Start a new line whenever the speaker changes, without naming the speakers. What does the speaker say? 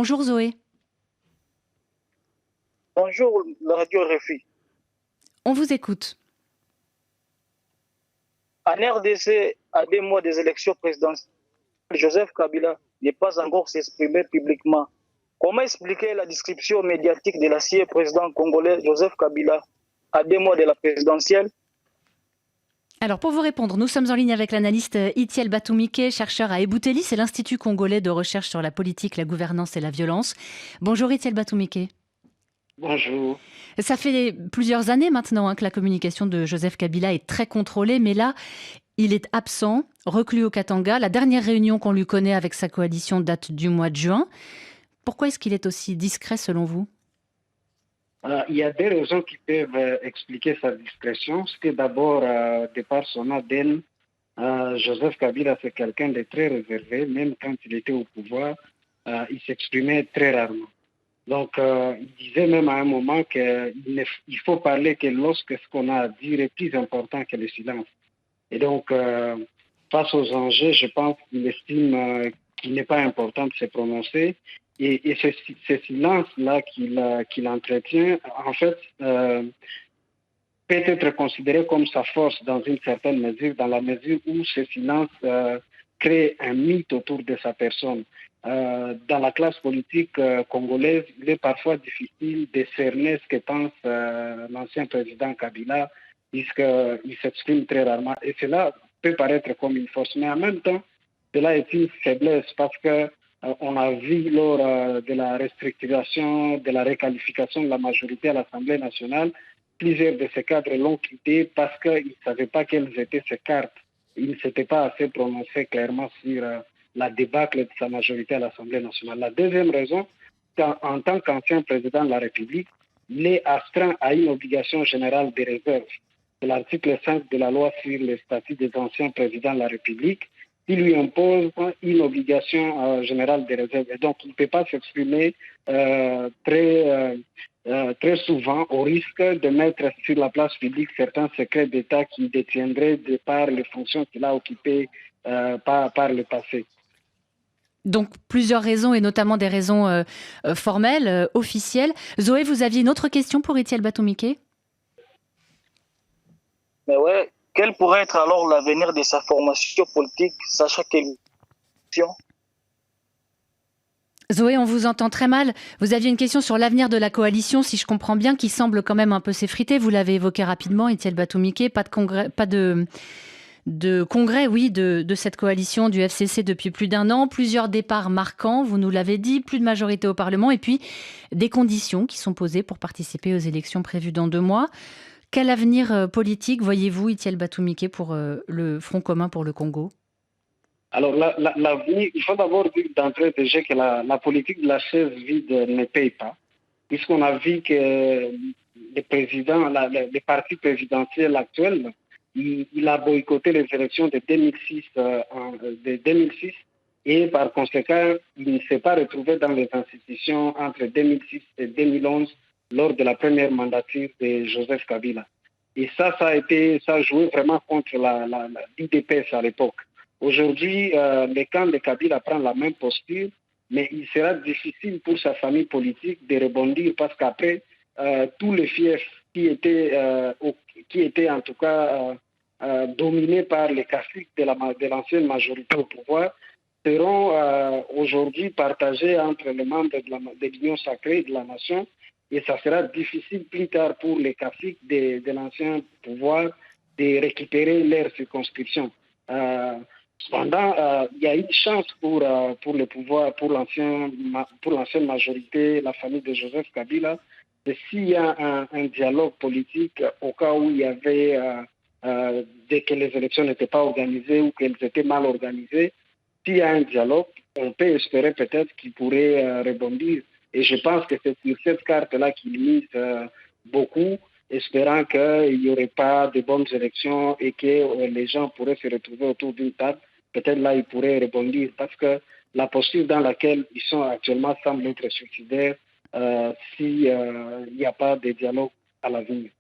Bonjour Zoé.
Bonjour, la radio RFI.
On vous écoute.
En RDC, à 2 mois des élections présidentielles, Joseph Kabila n'est pas encore s'exprimer publiquement. Comment expliquer la description médiatique de l'ancien président congolais Joseph Kabila à 2 mois de la présidentielle?
Alors pour vous répondre, nous sommes en ligne avec l'analyste Itiel Batumike, chercheur à Ebouteli, c'est l'Institut congolais de recherche sur la politique, la gouvernance et la violence. Bonjour Itiel Batumike.
Bonjour.
Ça fait plusieurs années maintenant que la communication de Joseph Kabila est très contrôlée, mais là, il est absent, reclus au Katanga. La dernière réunion qu'on lui connaît avec sa coalition date du mois de juin. Pourquoi est-ce qu'il est aussi discret selon vous ?
Il y a des raisons qui peuvent expliquer sa discrétion. C'est d'abord, de par son ADN, Joseph Kabila, c'est quelqu'un de très réservé. Même quand il était au pouvoir, il s'exprimait très rarement. Donc, il disait même à un moment qu'il faut parler que lorsque ce qu'on a à dire est plus important que le silence. Et donc, face aux enjeux, je pense qu'il estime qu'il n'est pas important de se prononcer. Et ce silence-là qu'il entretient, en fait, peut être considéré comme sa force dans une certaine mesure, dans la mesure où ce silence crée un mythe autour de sa personne. Dans la classe politique congolaise, il est parfois difficile de cerner ce que pense l'ancien président Kabila, puisqu'il s'exprime très rarement. Et cela peut paraître comme une force, mais en même temps, cela est une faiblesse parce que on a vu lors de la restructuration, de la requalification de la majorité à l'Assemblée nationale, plusieurs de ces cadres l'ont quitté parce qu'ils ne savaient pas quelles étaient ces cartes. Ils ne s'étaient pas assez prononcés clairement sur la débâcle de sa majorité à l'Assemblée nationale. La deuxième raison, en tant qu'ancien président de la République, il est astreint à une obligation générale de réserve. C'est l'article 5 de la loi sur le statut des anciens présidents de la République qui lui impose une obligation générale de réserve. Et donc, il ne peut pas s'exprimer très souvent au risque de mettre sur la place publique certains secrets d'État qu'il détiendrait de par les fonctions qu'il a occupées par le passé.
Donc plusieurs raisons et notamment des raisons formelles, officielles. Zoé, vous aviez une autre question pour Itiel Batumike ?
Mais ouais, quel pourrait être alors l'avenir de sa formation politique, sachant qu'elle...
Zoé, on vous entend très mal. Vous aviez une question sur l'avenir de la coalition, si je comprends bien, qui semble quand même un peu s'effriter. Vous l'avez évoqué rapidement, Itiel Batumike, pas de congrès, oui, de cette coalition du FCC depuis plus d'1 an, plusieurs départs marquants, vous nous l'avez dit, plus de majorité au Parlement, et puis des conditions qui sont posées pour participer aux élections prévues dans 2 mois. Quel avenir politique voyez-vous, Itiel Batumike, pour le Front commun pour le Congo ?
Alors, l'avenir, il faut d'abord dire d'entrée déjà que la politique de la chaise vide ne paye pas, puisqu'on a vu que le parti présidentiel actuel, il a boycotté les élections de 2006, et par conséquent, il ne s'est pas retrouvé dans les institutions entre 2006 et 2011 lors de la première mandature de Joseph Kabila. Et ça a joué vraiment contre l'UDPS à l'époque. Aujourd'hui, le camp de Kabila prend la même posture, mais il sera difficile pour sa famille politique de rebondir parce qu'après, tous les fiefs qui étaient en tout cas dominés par les caciques de l'ancienne majorité au pouvoir seront aujourd'hui partagés entre les membres de l'Union sacrée de la nation, et ça sera difficile plus tard pour les caciques de l'ancien pouvoir de récupérer leur circonscription. Cependant, il y a une chance pour le pouvoir, pour l'ancienne majorité, la famille de Joseph Kabila, et s'il y a un dialogue politique au cas où il y avait, dès que les élections n'étaient pas organisées ou qu'elles étaient mal organisées, s'il y a un dialogue, on peut espérer peut-être qu'il pourrait rebondir. Et je pense que c'est sur cette carte-là qu'il mise beaucoup, espérant qu'il n'y aurait pas de bonnes élections et que les gens pourraient se retrouver autour d'une table. Peut-être là, ils pourraient rebondir parce que la posture dans laquelle ils sont actuellement semble être suicidaire s'il n'y a pas de dialogue à l'avenir.